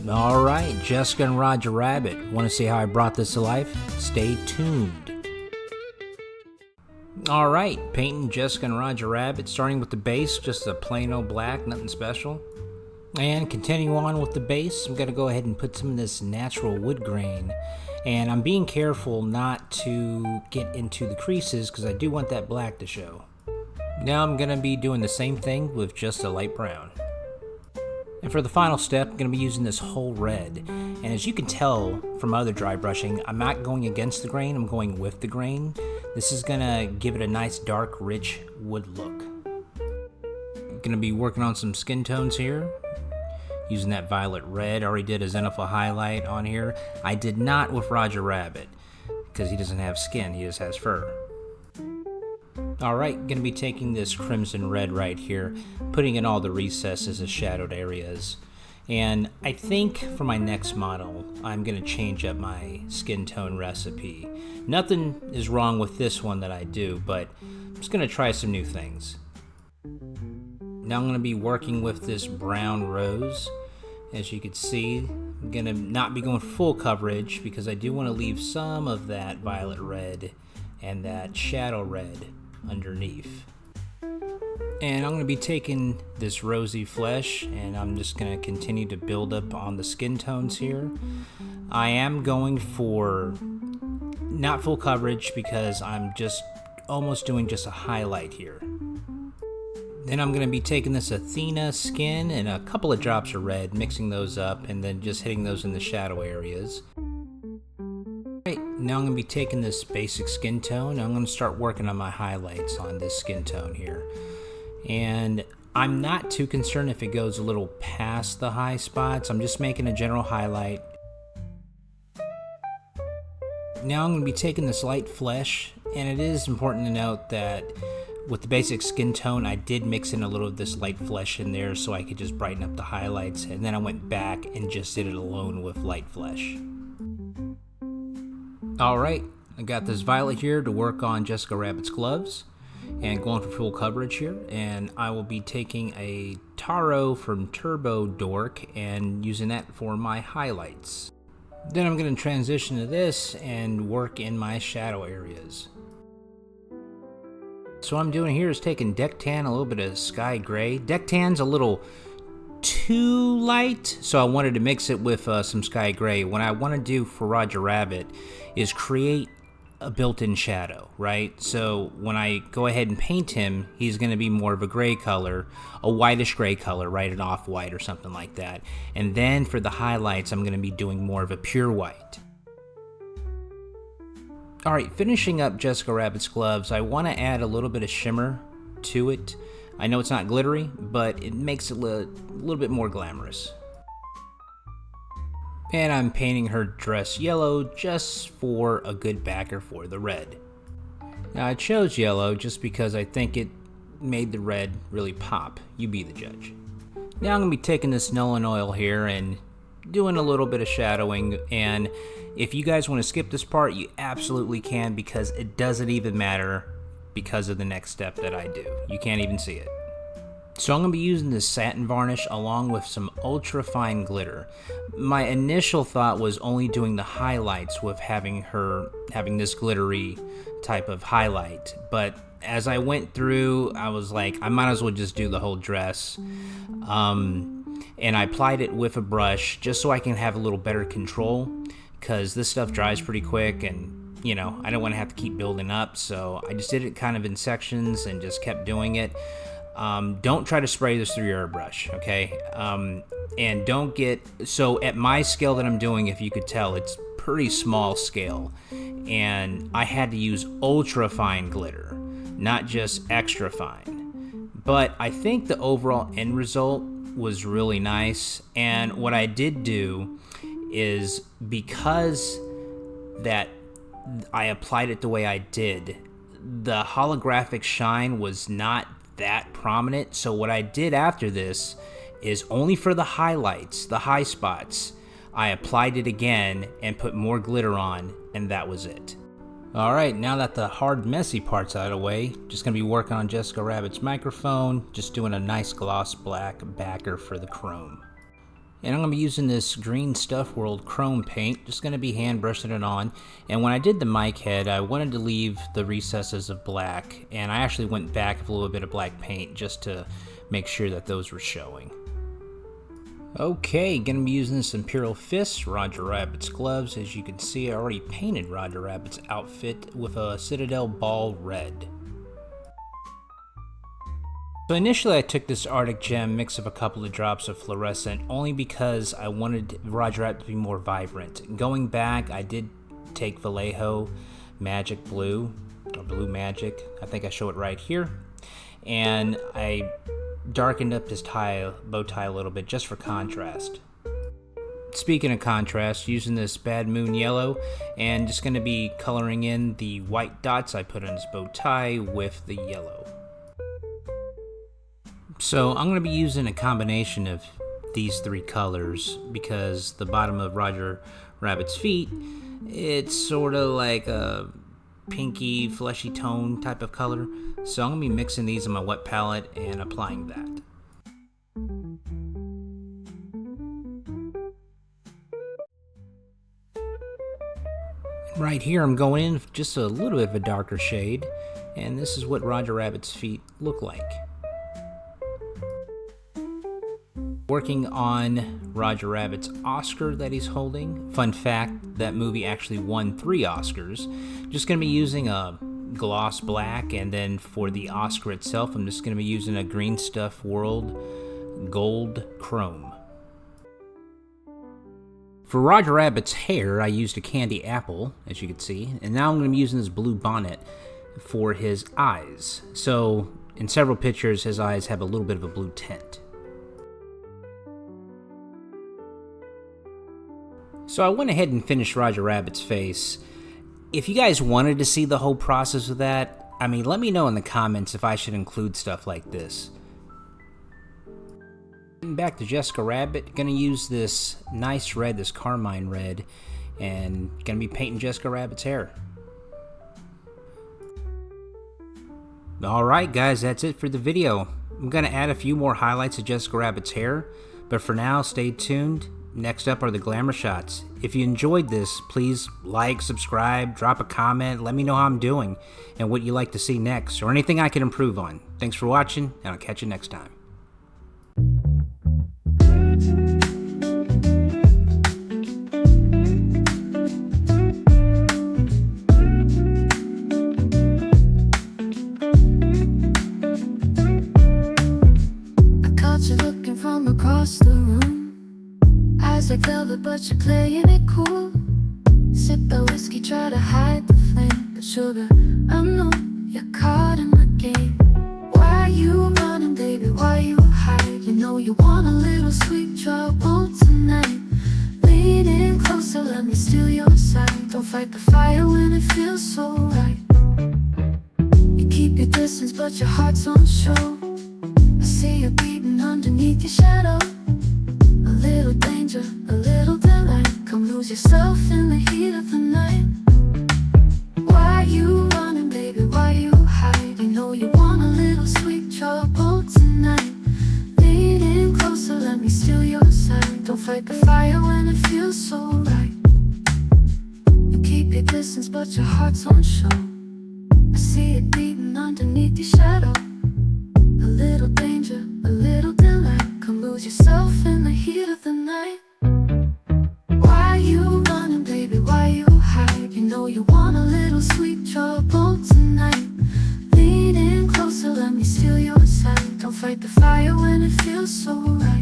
Alright, Jessica and Roger Rabbit. Want to see how I brought this to life? Stay tuned. Alright, painting Jessica and Roger Rabbit, starting with the base, just a plain old black, nothing special. And continuing on with the base, I'm going to go ahead and put some of this natural wood grain. And I'm being careful not to get into the creases because I do want that black to show. Now I'm going to be doing the same thing with just a light brown. And for the final step, I'm going to be using this whole red. And as you can tell from other dry brushing, I'm not going against the grain, I'm going with the grain. This is going to give it a nice dark, rich wood look. I'm going to be working on some skin tones here, using that violet red. I already did a zenithal highlight on here. I did not with Roger Rabbit, because he doesn't have skin, he just has fur. Alright, going to be taking this crimson red right here, putting in all the recesses as shadowed areas. And I think for my next model, I'm going to change up my skin tone recipe. Nothing is wrong with this one that I do, but I'm just going to try some new things. Now I'm going to be working with this brown rose. As you can see, I'm going to not be going full coverage because I do want to leave some of that violet red and that shadow red underneath. And I'm going to be taking this rosy flesh and I'm just going to continue to build up on the skin tones here. I am going for not full coverage because I'm just almost doing just a highlight here. Then I'm going to be taking this Athena skin and a couple of drops of red, mixing those up and then just hitting those in the shadow areas. Now I'm going to be taking this basic skin tone. I'm going to start working on my highlights on this skin tone here. And I'm not too concerned if it goes a little past the high spots. I'm just making a general highlight. Now I'm going to be taking this light flesh, and it is important to note that with the basic skin tone, I did mix in a little of this light flesh in there so I could just brighten up the highlights, and then I went back and just did it alone with light flesh. Alright, I got this violet here to work on Jessica Rabbit's gloves and going for full coverage here, and I will be taking a Taro from Turbo Dork and using that for my highlights. Then I'm going to transition to this and work in my shadow areas. So what I'm doing here is taking Deck Tan, a little bit of Sky Gray. Deck Tan's a little too light, so I wanted to mix it with some Sky Gray. What I want to do for Roger Rabbit is create a built-in shadow, right? So when I go ahead and paint him, he's going to be more of a gray color, a whitish gray color, right? An off-white or something like that. And then for the highlights, I'm going to be doing more of a pure white. Alright, finishing up Jessica Rabbit's gloves, I want to add a little bit of shimmer to it. I know it's not glittery, but it makes it a little bit more glamorous. And I'm painting her dress yellow just for a good backer for the red. Now I chose yellow just because I think it made the red really pop. You be the judge. Now I'm going to be taking this Nolan oil here and doing a little bit of shadowing, and if you guys want to skip this part, you absolutely can because it doesn't even matter because of the next step that I do. You can't even see it. So I'm going to be using this satin varnish along with some ultra fine glitter. My initial thought was only doing the highlights with having this glittery type of highlight, but as I went through, I was like, I might as well just do the whole dress. And I applied it with a brush just so I can have a little better control because this stuff dries pretty quick and you know, I don't want to have to keep building up, so I just did it kind of in sections and just kept doing it. Don't try to spray this through your airbrush, okay? And don't get, so at my scale that I'm doing, if you could tell, it's pretty small scale. And I had to use ultra fine glitter, not just extra fine. But I think the overall end result was really nice. And what I did do is because that I applied it the way I did, the holographic shine was not that prominent. So what I did after this is only for the highlights, the high spots, I applied it again and put more glitter on, and that was it. Alright, now that the hard messy part's out of the way, just going to be working on Jessica Rabbit's microphone, just doing a nice gloss black backer for the chrome. And I'm going to be using this Green Stuff World chrome paint, just going to be hand brushing it on. And when I did the mic head, I wanted to leave the recesses of black, and I actually went back with a little bit of black paint just to make sure that those were showing. Okay, going to be using this Imperial Fist, Roger Rabbit's gloves. As you can see, I already painted Roger Rabbit's outfit with a Citadel Ball red. So initially I took this Arctic Gem mix of a couple of drops of fluorescent only because I wanted Roger Rabbit to be more vibrant. Going back, I did take Vallejo Magic Blue, or Blue Magic, I think I show it right here, and I darkened up his bow tie a little bit just for contrast. Speaking of contrast, using this Bad Moon Yellow, and just going to be coloring in the white dots I put on his bow tie with the yellow. So I'm going to be using a combination of these three colors because the bottom of Roger Rabbit's feet, it's sort of like a pinky, fleshy tone type of color. So I'm going to be mixing these on my wet palette and applying that. Right here I'm going in with just a little bit of a darker shade, and this is what Roger Rabbit's feet look like. Working on Roger Rabbit's Oscar that he's holding. Fun fact, that movie actually won 3 Oscars. Just going to be using a gloss black, and then for the Oscar itself, I'm just going to be using a Green Stuff World Gold Chrome. For Roger Rabbit's hair, I used a candy apple, as you can see, and now I'm going to be using this blue bonnet for his eyes. So, in several pictures, his eyes have a little bit of a blue tint. So I went ahead and finished Roger Rabbit's face. If you guys wanted to see the whole process of that, I mean, let me know in the comments if I should include stuff like this. Back to Jessica Rabbit, gonna use this nice red, this carmine red, and gonna be painting Jessica Rabbit's hair. Alright guys, that's it for the video. I'm gonna add a few more highlights of Jessica Rabbit's hair, but for now, stay tuned. Next up are the glamour shots. If you enjoyed this, please like, subscribe, drop a comment, let me know how I'm doing and what you'd like to see next, or anything I can improve on. Thanks for watching, and I'll catch you next time. I caught you looking from across the room. Eyes like velvet, but you're playing it cool. Sip a whiskey, try to hide the flame, but sugar, I know you're caught in my game. Why you running, baby? Why you hide? You know you want a little sweet trouble tonight. Lean in closer, let me steal your side. Don't fight the fire when it feels so right. You keep your distance, but your heart's on show. I see you beating underneath your shadow. A little danger, a little delight. Come lose yourself in the heat of the night. Why you running, baby? Why you hide? You know you want a little sweet trouble tonight. Lean in closer, let me steal your side. Don't fight the fire when it feels so right. You keep your distance, but your heart's on show. I see it beating underneath your shadow. A little danger, a little delight. Come lose yourself in the heat of the night. Why you running, baby? Why you hide? You know you want a little sweet trouble tonight. Lean in closer, let me steal your side. Don't fight the fire when it feels so right.